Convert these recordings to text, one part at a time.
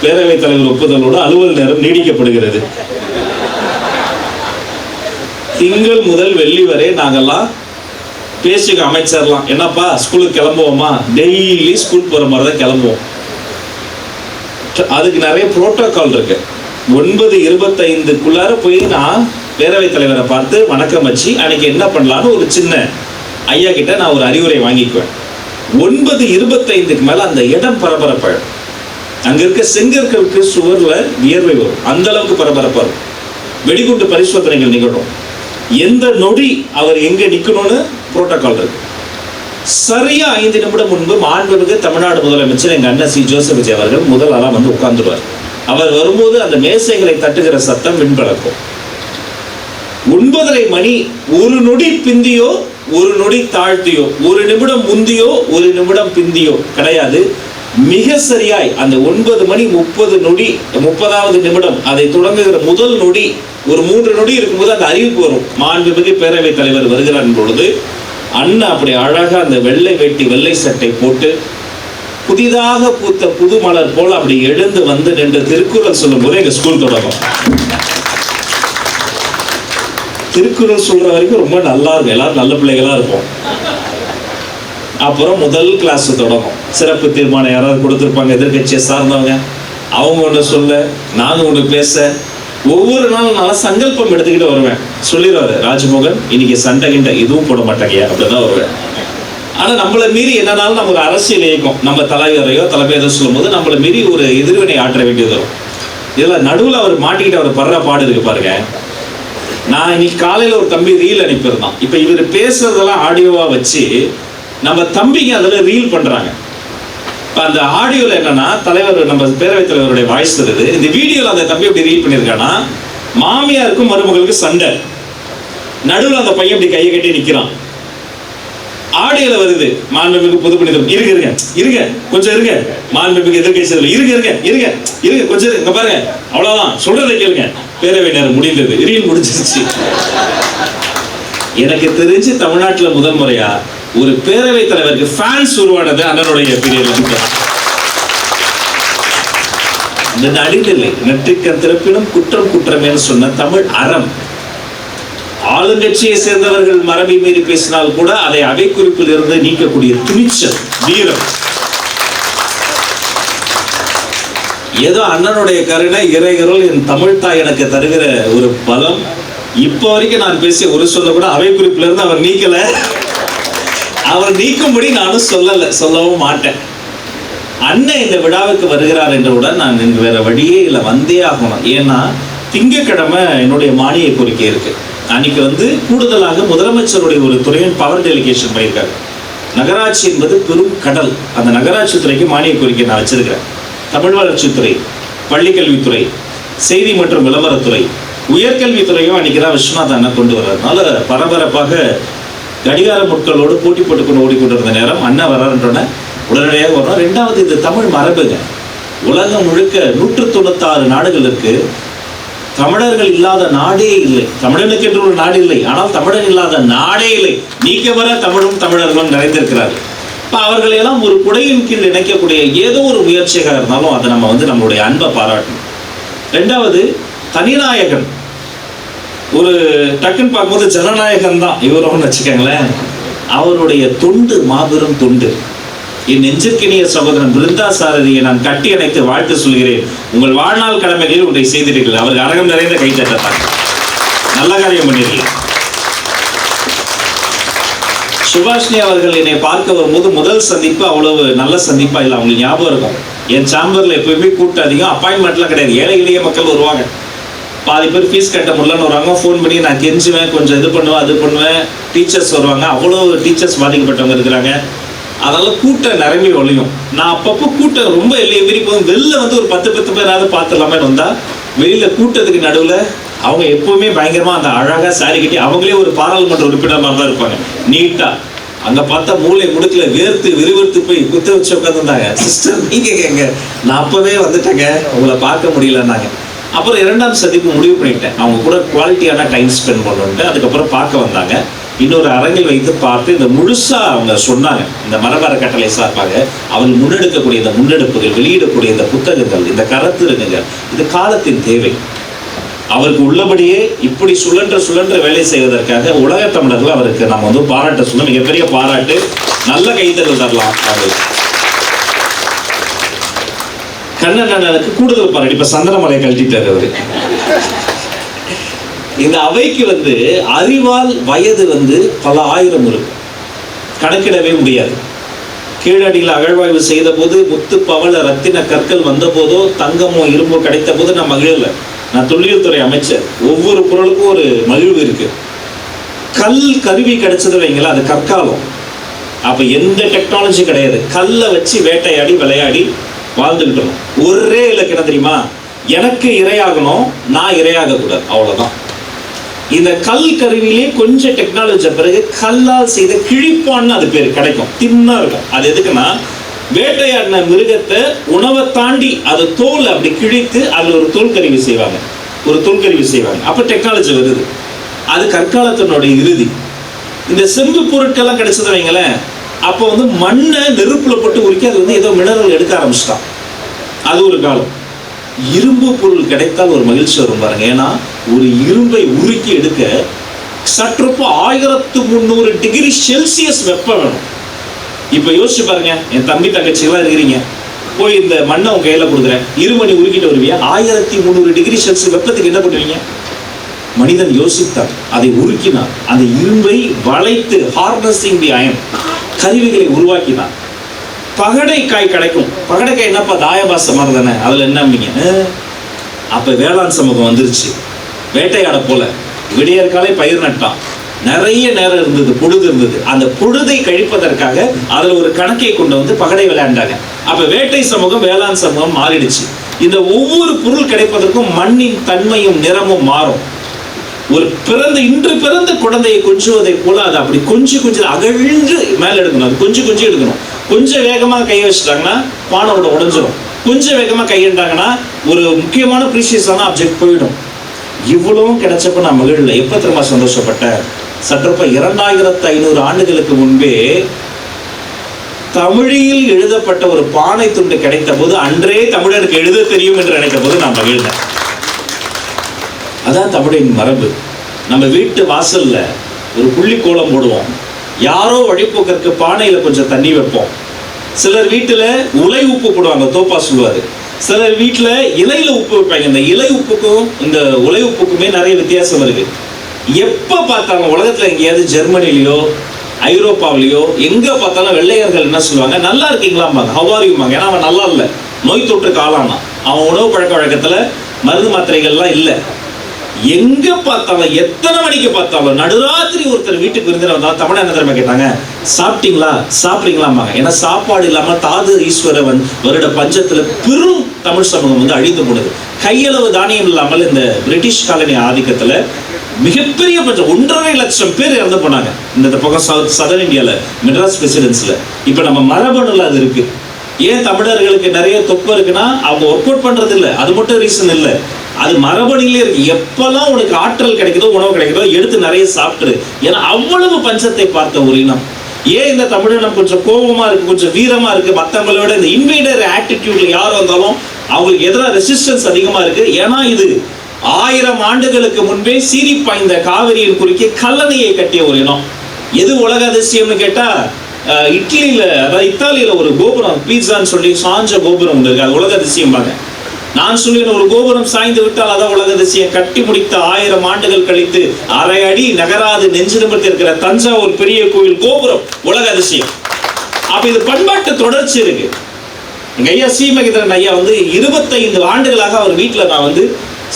பேரவைத் தலைவர் ஒப்புதலோடு அலுவல் நேரம் நீடிக்கப்படுகிறது. திங்கள் முதல் வெள்ளி வரை நாங்கெல்லாம் பேசிக்க அமைச்சர்லாம், என்னப்பா ஸ்கூலுக்கு கிளம்புவோமா, டெய்லி ஸ்கூல் போற மாதிரி தான் கிளம்புவோம். அதுக்கு நிறைய புரோட்டோகால் இருக்கு. 9:25 போய் நான் பேரவைத் தலைவரை பார்த்து வணக்கம் வச்சு அன்னைக்கு என்ன பண்ணலான்னு ஒரு சின்ன ஐயா கிட்ட நான் ஒரு அறிவுரை வாங்கிக்குவேன். 9:25 மேல அந்த இடம் பரபரப்பாயிடும். அங்க இருக்க செங்கற்களுக்கு சுவர்ல வியர்வை வரும், அந்த அளவுக்கு பரபரப்பா இருக்கும். வெடிகுண்டு பரிசோதனைகள் நிகழும். எந்த நொடி அவர் எங்க நிக்கணும்னு புரோட்டோகால் இருக்கு. சரியா 5 நிமிடம் முன்பு மாண்புமிகு தமிழ்நாடு முதலமைச்சர் எங்க அண்ணன் சி. ஜோசப் விஜய் அவர்கள் முதல் ஆளா வந்து உட்கார்ந்துருவார். அவர் வரும்போது அந்த மேசைகளை தட்டுகிற சத்தம் விண்பழக்கும். 9:30 மணி, ஒரு நொடி பிந்தியோ ஒரு நொடி தாழ்த்தியோ, ஒரு நிமிடம் முந்தியோ ஒரு நிமிடம் பிந்தியோ கிடையாது. மிக சரியாய் அந்த 9:30 30வது நிமிடம் அதை தொடங்குகிற முதல் நொடி, ஒரு 3 நொடி இருக்கும்போது அந்த அறிவிப்பு வரும், மாண்புமிகு பேரவைத் தலைவர் வருகிறார் பொழுது அண்ணன் அப்படி அழகா அந்த வெள்ளை வேட்டி வெள்ளை சட்டை போட்டு புதிதாக பூத்த புது மலர் போல அப்படி எழுந்து வந்து நின்று திருக்குறள் சொல்லும் போது எங்க ஸ்கூல் தொடங்கும். திருக்குறள் சொல்ற வரைக்கும் ரொம்ப நல்லா இருக்கும், எல்லாரும் நல்ல பிள்ளைகளா இருப்போம். அப்புறம் முதல் கிளாஸ் தொடங்கும். சிறப்பு தீர்மானம் யாராவது கொடுத்திருப்பாங்க, எதிர்கட்சியை சார்ந்தவங்க, அவங்க ஒண்ணு சொல்ல நாங்க ஒண்ணு பேச. ஒவ்வொரு நாளும் நல்லா சங்கல்பம் எடுத்துக்கிட்டு வருவேன். சொல்லிடுவாரு ராஜ்மோகன், இன்னைக்கு சண்டை கிண்ட எதுவும் போட மாட்டாங்க அப்படிதான் வருவேன். ஆனா நம்மளை மீறி என்னன்னாலும் நம்ம ஒரு அரசியல் இயக்கம், நம்ம தலைவரையோ தலைமையோ சொல்லும் போது நம்மளை மீறி ஒரு எதிர்வினை ஆற்ற வேண்டியது வரும். இதுல நடுவில் அவர் மாட்டிக்கிட்டு அவர் படுற பாடு இருக்கு பாருங்க. நான் இன்னைக்கு காலையில ஒரு தம்பி ரீல் அனுப்பியிருந்தான். இப்ப இவர் பேசுறதெல்லாம் ஆடியோவா வச்சு நம்ம தம்பிங்க அதுல ரீல் பண்றாங்க. அந்த ஆடியோல என்னன்னா தலைவர், நம்ம பேரவைத் தலைவருடைய வாய்ஸ் வருது. இந்த வீடியோல அந்த தம்பி எப்படி ரீட் பண்ணிருக்கானா, மாமியாருக்கும் மருமகளுக்கு சண்டை, நடுவில் அந்த பையன் இப்படி கையை கட்டி நிக்கிறான். ஆடியோல வருது, மாண்புமிகு பொதுப்பணித்துறை இருங்க கொஞ்சம் இருங்க, மாண்புமிகு எதிர்கட்சி இருங்க கொஞ்சம் இங்க பாருங்க, அவ்வளவுதான் சொல்றதை கேளுங்க, பேரவை நேரம் முடிந்தது, ரீல் முடிஞ்சிருச்சு. எனக்கு தெரிஞ்சு தமிழ்நாட்டுல முதல் முறையா ஒரு பேரவைத் தலைவருக்கு ஃபேன்ஸ் உருவானது அண்ணனுடைய பீரியட்ல. இந்த நடிநிலை நெற்றிக்கண் திறப்பினும் குற்றம் குற்றமேன்னு சொன்ன தமிழ் அறம். ஆளுங்கட்சியை சேர்ந்தவர்கள் மரபை மீறி பேசினால் கூட அதை அவை குறிப்பில் இருந்து நீக்கக்கூடிய துணிச்சல், வீரம். ஏதோ அண்ணனுடைய கருணை, இறையருள், என் தமிழ் தாய் எனக்கு தருகிற ஒரு பலம். இப்போ வரைக்கும் நான் பேசிய ஒரு சொல்ல கூட அவை குறிப்பில இருந்து அவர் நீக்கல. அவர் நீக்கும்படி நானும் சொல்லவும் மாட்டேன். அண்ணன் இந்த விழாவுக்கு வருகிறார் என்றவுடன் நான் வேற வழியே இல்லை, வந்தே ஆகணும். ஏன்னா திங்கட்கிழமை என்னுடைய மானிய கோரிக்கை இருக்கு. அன்னைக்கு வந்து கூடுதலாக முதலமைச்சருடைய ஒரு துறையின் பவர் டெலிகேஷன் பண்ணியிருக்காரு. நகராட்சி என்பது பெரும் கடல். அந்த நகராட்சி துறைக்கு மானிய கோரிக்கை நான் வச்சிருக்கிறேன். தமிழ் வளர்ச்சித்துறை, பள்ளிக்கல்வித்துறை, செய்தி மற்றும் விளம்பரத்துறை, உயர்கல்வித்துறையும் அன்னைக்கு தான் விஸ்வநாத் அண்ணன் கொண்டு வர்றதுனால பரபரப்பாக கடிகார முட்களோடு போட்டி போட்டுக்கொண்டு ஓடிக்கொண்டிருந்த நேரம் அண்ணன் வர்றாருன்றோன்னே உடனடியாக வரும். 2வது, இது தமிழ் மரபுங்க. உலகம் முழுக்க 196 நாடுகள் இருக்கு. தமிழர்கள் இல்லாத நாடே இல்லை. தமிழனுக்கு என்று ஒரு நாடு இல்லை, ஆனால் தமிழன் இல்லாத நாடே இல்லை. நீக்க வர தமிழும் தமிழர்களும் நிறைந்திருக்கிறார்கள். இப்போ அவர்களை எல்லாம் ஒரு குடையின் கீழ் இணைக்கக்கூடிய ஏதோ ஒரு முயற்சியாக இருந்தாலும் அதை நம்ம வந்து நம்மளுடைய அன்பை பாராட்டணும். 2வது, தனிநாயகன். ஒரு டக்குன்னு பார்க்கும்போது ஜனநாயகன் தான் இவரும் வச்சுக்கோங்களேன். அவருடைய தொண்டு மாபெரும் தொண்டு. என் நெஞ்சிற்கினிய சகோதரன் பிருந்தா சாரதியை நான் கட்டி அணைத்து வாழ்த்து சொல்கிறேன். உங்கள் வாழ்நாள் கடமைகளில் ஒன்றை செய்திருக்கிறீர்கள். அவருக்கு அரங்கம் நிறைந்த கை தட்டத்தாங்க. நல்ல காரியம் பண்ணிருக்கீங்க. சுபாஷினி அவர்கள் என்னை பார்க்க வரும்போது முதல் சந்திப்பு அவ்வளவு நல்ல சந்திப்பா இல்லை. அவங்களுக்கு ஞாபகம் இருக்கும், என் சாம்பர்ல எப்பயுமே கூட்டம் அதிகம், அப்பாயின்மெண்ட்லாம் கிடையாது. ஏழை எளிய மக்கள் வருவாங்க. பாதி பேர் ஃபீஸ் கட்ட முடியலன்னு வருவாங்க. ஃபோன் பண்ணி நான் தெரிஞ்சுவேன், கொஞ்சம் இது பண்ணுவேன் அது பண்ணுவேன். டீச்சர்ஸ் வருவாங்க, அவ்வளோ டீச்சர்ஸ் பாதிக்கப்பட்டவங்க இருக்கிறாங்க. அதனால கூட்டம் நிரம்பி ஒழியும். நான் அப்பப்போ கூட்டம் ரொம்ப எல்லையை மீறி போதும், வெளில வந்து ஒரு 10 பேராவது பார்த்துலாமே வந்தா, வெளியில கூட்டத்துக்கு நடுவில் அவங்க எப்பவுமே பயங்கரமா அந்த அழகா சாரி கட்டி அவங்களே ஒரு பாராளுமன்ற உறுப்பினர் மாதிரி தான் இருப்பாங்க, நீட்டா. அங்க பார்த்தா மூளை முடுக்கல வேர்த்து விறுவிறுத்து போய் குத்த வச்சு உட்காந்துருந்தாங்க. சிஸ்டர் நீங்க கேங்க, நான் அப்பவே வந்துட்டேங்க, உங்களை பார்க்க முடியலன்னாங்க. அப்புறம் 2ஆம் சந்திப்பு முடிவு பண்ணிட்டேன், அவங்க கூட குவாலிட்டியான டைம் ஸ்பெண்ட் பண்ணுன்ட்டு. அதுக்கப்புறம் பார்க்க வந்தாங்க. இன்னொரு அரங்கில் வைத்து பார்த்து இந்த முழுசா அவங்க சொன்னாங்க. இந்த மரபர கட்டளை சார்பாக அவர்கள் முன்னெடுக்கக்கூடிய இந்த முன்னெடுப்புகள், வெளியிடக்கூடிய இந்த புத்தகங்கள், இந்த கருத்துருங்கள், இது காலத்தின் தேவை. அவருக்கு உள்ளபடியே இப்படி சுழன்ற வேலை செய்வதற்காக உலக தமிழர்கள் அவருக்கு நம்ம வந்து பாராட்ட சொன்ன மிகப்பெரிய பாராட்டு. நல்ல கைத்தறல் தரலாம். கண்ணனுக்கு கூடுதல் பாராட்டு. இப்ப சந்திரமலை கழட்டிட்டாரு அவரு. இந்த அவைக்கு வந்து அறிவால் வயது வந்து பல ஆயிரம் இருக்கு, கணக்கிடவே முடியாது. கீழடியில் அகழ்வாய்வு செய்த போது முத்து பவள ரத்தின கற்கள் வந்த போதோ தங்கமோ இரும்போ கிடைத்த போது நான் மகிழல. நான் தொல்லியல் துறை அமைச்சர். ஒவ்வொரு பொருளுக்கும் ஒரு மகிழ்வு இருக்கு. கல் கருவி கிடைச்சது வைங்களா, அது கற்காலம். அப்ப எந்த டெக்னாலஜி கிடையாது. கல்லை வச்சு வேட்டையாடி விளையாடி வாழ்ந்துகிட்டோம். ஒரே இலக்கணம் தெரியுமா, எனக்கு இரையாகணும், நான் இரையாக கூடாது, அவ்வளவுதான். இந்த கல் கருவியிலே கொஞ்சம் டெக்னாலஜி பிறகு கல்லால் செய்த கிழிப்பான்னு அது பேர் கிடைக்கும், தின்னா இருக்கும். அது எதுக்குன்னா வேட்டையாடின மிருகத்தை உணவை தாண்டி அது தோல் அப்படி கிழித்து அதில் ஒரு தோல் கருவி செய்வாங்க, அப்ப டெக்னாலஜி வருது. அது கற்காலத்தினுடைய இறுதி. இந்த செம்பு பொருட்கள்லாம் கிடைச்சது வைங்களேன், அப்போ வந்து மண்ணை நெருப்புல போட்டு உருக்கி அது வந்து ஏதோ மினரல் எடுக்க ஆரம்பிச்சிட்டான். அது ஒரு காலம். இரும்பு பொருள் கிடைத்தால் ஒரு மகிழ்ச்சி வரும் பாருங்க. ஏன்னா ஒரு இரும்பை உருக்கி எடுக்க சற்றப்போ 1300 டிகிரி செல்சியஸ் வெப்பம் வேணும். இப்ப யோசிச்சு பாருங்க, என் தம்பி தங்கச்சி எல்லாம் இருக்கிறீங்க, போய் இந்த மண்ணை உங்க கையில கொடுக்குறேன், இருமணி உருக்கிட்டு வருவியா? 1300 டிகிரி செல்சியஸ் வெப்பத்துக்கு என்ன பண்ணுவீங்க? மனிதன் யோசித்தான், அதை உருக்கினான், அந்த இரும்பை வளைத்து ஹார்னஸிங் தி அயன் கருவிகளை உருவாக்கினான். பகடைக்காய் கிடைக்கும். பகடைக்காய் என்னப்பா தாயபாச மாதிரி தானே, அதுல என்ன? அப்ப வேளாண் சமூகம் வந்துருச்சு. வேட்டையாட போல விடியற்காலை பயிர் நட்டான். நிறைய நேரம் இருந்தது, பொழுது இருந்தது. அந்த பொழுதை கழிப்பதற்காக அதுல ஒரு கணக்கை கொண்டு வந்து பகடை விளையாண்டாங்க. அப்ப வேட்டை சமூகம் வேளாண் சமூகம் மாறிடுச்சு. இந்த ஒவ்வொரு பொருள் கிடைப்பதற்கும் மண்ணின் தன்மையும் நிறமும் மாறும். ஒரு இன்று பிறந்த குழந்தையை கொஞ்சுவதை போல அது அப்படி கொஞ்சம் அகழ்ந்து மேல எடுக்கணும். அது கொஞ்சம் எடுக்கணும். கொஞ்சம் வேகமா கையை வச்சுட்டாங்கன்னா பானோட உடைஞ்சிடும். கொஞ்சம் வேகமா கையிட்டாங்கன்னா ஒரு முக்கியமான ப்ரீஷியஸான ஆப்ஜெக்ட் போயிடும். இவ்வளவும் கிடைச்சப்ப நான் மகிழல. எப்ப திரும்ப சந்தோஷப்பட்டேன்? சற்றப்ப 2500 ஆண்டுகளுக்கு முன்பே தமிழில் எழுதப்பட்ட ஒரு பானை துண்டு கிடைத்த போது, அன்றே தமிழருக்கு எழுத தெரியும் என்று நினைத்த போது நான் மகிழ்ந்தேன். அதான் தமிழின் மரபு. நம்ம வீட்டு வாசல்ல ஒரு புள்ளி கோலம் போடுவோம். யாரோ வழிபோக்கருக்கு பானையில கொஞ்சம் தண்ணி வைப்போம். சிலர் வீட்டுல உலை உப்பு போடுவாங்க, தோப்பா சொல்லுவாரு. சிலர் வீட்டுல இலையில உப்பு வைப்பாங்க. இந்த இலை உப்புக்கும் இந்த உலை உப்புக்குமே நிறைய வித்தியாசம் இருக்கு. எப்ப பார்த்தாலும் உலகத்துல எங்கேயாவது ஜெர்மனிலயோ ஐரோப்பாவிலையோ எங்க பார்த்தாலும் வெள்ளையர்கள் என்ன சொல்லுவாங்க, நல்லா இருக்கீங்களாம்பாங்க, ஹவ் ஆர் யூம்பாங்க. ஏன்னா அவன் நல்லா இல்லை, நோய் தொற்றுக்கு ஆளானான். அவன் உணவு பழக்க வழக்கத்துல மருந்து மாத்திரைகள்லாம் இல்லை. எங்க பார்த்தாலும் எத்தனை மணிக்கு பார்த்தாலும் நடுராத்திரி ஒருத்தர் வீட்டுக்கு விருந்தினர் வந்தா தமிழ் என்ன தெரியுமா கேட்டாங்க, சாப்பிட்டீங்களாம்பாங்க. ஏன்னா சாப்பாடு இல்லாம தாது ஈஸ்வரவன் வருட பஞ்சத்துல பெரும் தமிழ் சமூகம் வந்து அழிந்து போனது. கையளவு தானியம் இல்லாமல் இந்த பிரிட்டிஷ் காலனி ஆதிக்கத்துல மிகப்பெரிய பஞ்சம், 1.5 லட்சம் பேர் இறந்து போனாங்க. இந்த பக்கம் சதர்ன் இந்தியால மெட்ராஸ் பிரசிடென்சில. இப்ப நம்ம மரபணுல அது இருக்கு. ஏன் தமிழர்களுக்கு நிறைய தொப்பு இருக்குன்னா அவங்க ஒர்க் அவுட் பண்றது இல்லை, அது மட்டும் ரீசன் இல்லை, அது மரபணிலே இருக்கு. எப்பெல்லாம் உனக்கு ஆற்றல் கிடைக்குதோ, உணவு கிடைக்குதோ எடுத்து நிறைய சாப்பிட்டுரு. ஏன்னா அவ்வளவு பஞ்சத்தை பார்த்த ஒரு இனம். ஏன் இந்த தமிழினம் கொஞ்சம் கோபமா இருக்கு, கொஞ்சம் வீரமா இருக்கு மற்றவங்களோட? இந்த இன்வைடர் ஆட்டிடியூட்ல யார் வந்தாலும் அவங்களுக்கு எதிராக ரெசிஸ்டன்ஸ் அதிகமா இருக்கு. ஏன்னா இது 1000 ஆண்டுகளுக்கு முன்பே சீறி பாய்ந்த காவிரியின் குறுக்கே கல்லணையை கட்டிய ஒரு இனம். எது உலக அதிசயம்னு கேட்டா, இட்லியில அதாவது இத்தாலியில ஒரு கோபுரம் பீட்சான்னு சொல்லி சாஞ்ச கோபுரம் இருக்கு, அது உலக அதிசயம் பாங்க. நான் சொல்லுவேன், ஒரு கோபுரம் சாய்ந்து விட்டால் அதான் உலக அதிசயம். கட்டி முடித்த 1000 ஆண்டுகள் கழித்து அரை அடி நகராது நெஞ்சிடம்பத்தில் இருக்கிற தஞ்சாவூர் பெரிய கோயில் கோபுரம் உலக அதிசயம். அப்ப இது பண்பாட்டு தொடர்ச்சி இருக்கு. எங்க ஐயா சீமகிதரன் ஐயா வந்து 25 ஆண்டுகளாக அவர் வீட்டுல நான் வந்து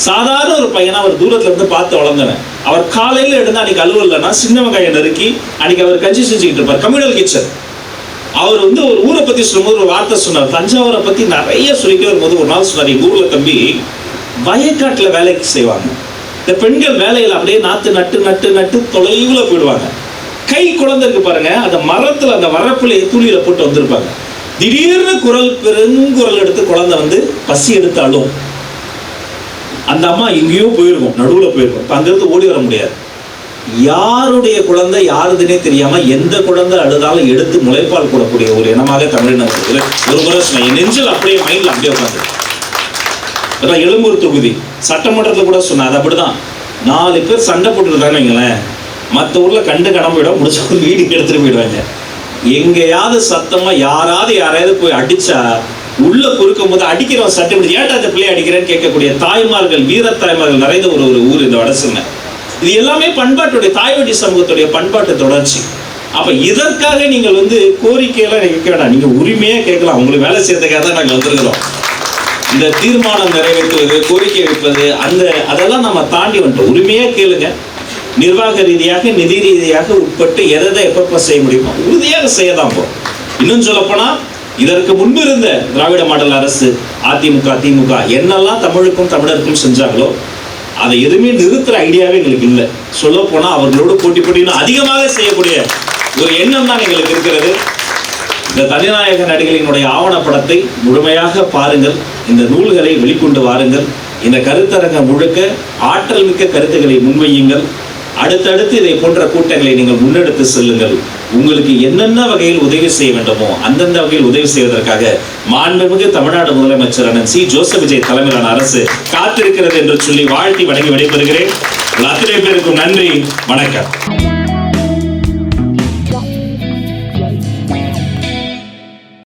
சாதாரண ஒரு பையனா அவர் தூரத்துல இருந்து பார்த்து வளர்ந்தேன். அவர் காலையில எழுந்து அன்னைக்கு அலுவலனா சின்ன வெங்காயம் நறுக்கி அன்னைக்கு அவர் கஞ்சி செஞ்சுக்கிட்டு இருப்பார், கம்யூனல் கிச்சன். அவர் வந்து ஒரு ஊரை பத்தி சொல்லும்போது ஒரு வார்த்தை சொன்னார், தஞ்சாவூரை பத்தி நிறைய சொல்லிட்டே வரும்போது ஒரு நாள் சொன்னார், எங்க ஊர்ல தம்பி வயக்காட்டுல வேலைக்கு செய்வாங்க. இந்த பெண்கள் வேலையில அப்படியே நாத்து நட்டு நட்டு நட்டு தொலைவுல போயிடுவாங்க. கை குழந்தை இருக்கு பாருங்க, அந்த மரத்துல அந்த வரப்புல தூளியில போட்டு வந்திருப்பாங்க. திடீர்னு பெருங்குரல் எடுத்து குழந்தை வந்து பசி எடுத்தாலும் அந்த அம்மா எங்கேயோ போயிருக்கும், நடுவுல போயிருக்கும். இப்ப அங்கிருந்து ஓடி வர முடியாது. யாருடைய குழந்தை யாருதுன்னே தெரியாம எந்த குழந்தை அழுதாலும் எடுத்து முளைப்பால் கூடக்கூடிய ஒரு இனமாக தமிழினம் இருக்குது. ஒரு முறை சொன்னேன், நெஞ்சில் அப்படியே மைண்ட்ல அப்படியே உட்காந்து. எழும்பூர் தொகுதி சட்டமன்றத்தில் கூட சொன்னேன், அது அப்படிதான். 4 பேர் சண்டை போட்டுருக்காங்கன்னு வைங்களேன், மற்ற ஊர்ல கண்டு கடம்பிடும், முடிச்ச ஒரு வீட்டுக்கு எடுத்துட்டு போயிடுவாங்க. எங்கேயாவது சத்தமா யாராவது போய் அடிச்சா உள்ள குறுக்கும் போது அடிக்கிறவன் சட்டை பிடிச்சி ஏட்டா அந்த பிள்ளையை அடிக்கிறேன்னு கேட்கக்கூடிய தாய்மார்கள், வீர தாய்மார்கள் நிறைந்த ஒரு ஊர் இந்த வடசென்னை. இது எல்லாமே பண்பாட்டுடைய தாய்வழி சமூகத்துடைய பண்பாட்டு தொடர்ச்சி. அப்ப இதற்காக நீங்கள் கோரிக்கையெல்லாம் கேட்க வேண்டாம், நீங்க உரிமையா கேட்கலாம். உங்களுக்கு வேலை செய்யறதுக்காக தான் நாங்கள் வந்திருக்கிறோம். இந்த தீர்மானம் நிறைவேற்றுவது, கோரிக்கை வைப்பது, அதெல்லாம் நம்ம தாண்டி வந்துட்டோம். உரிமையா கேளுங்க. நிர்வாக ரீதியாக நிதி ரீதியாக உட்பட்டு எதை எப்ப செய்ய முடியுமோ உறுதியாக செய்யதான் போறோம். இன்னும் சொல்ல போனா இதற்கு முன்பு இருந்த திராவிட மாடல் அரசு, அதிமுக, திமுக என்னெல்லாம் தமிழுக்கும் தமிழருக்கும் செஞ்சாங்களோ அதை எதுவுமே நிறுத்துற ஐடியாவே எங்களுக்கு இல்லை. சொல்ல போனா அவர்களோடு போட்டி அதிகமாக செய்யக்கூடிய ஒரு எண்ணம் தான் எங்களுக்கு இருக்கிறது. இந்த தனிநாயக நடிகளினுடைய ஆவணப்படத்தை முழுமையாக பாருங்கள், இந்த நூல்களை வெளிக்கொண்டு வாருங்கள். இந்த கருத்தரங்க முழுக்க ஆற்றல் மிக்க கருத்துக்களை முன்வையுங்கள். அடுத்தடுத்து இதை போன்ற கூட்டங்களை நீங்கள் முன்னெடுத்து செல்லுங்கள். உங்களுக்கு என்னென்ன வகையில் உதவி செய்ய வேண்டுமோ அந்தந்த வகையில் உதவி செய்வதற்காக மாண்புமிகு தமிழ்நாடு முதலமைச்சர் அண்ணன் சி. ஜோசப் விஜய் தலைமையிலான அரசு காத்திருக்கிறது என்று சொல்லி வாழ்த்தி வணங்கி விடைபெறுகிறேன். அத்தனை பேருக்கும் நன்றி, வணக்கம்.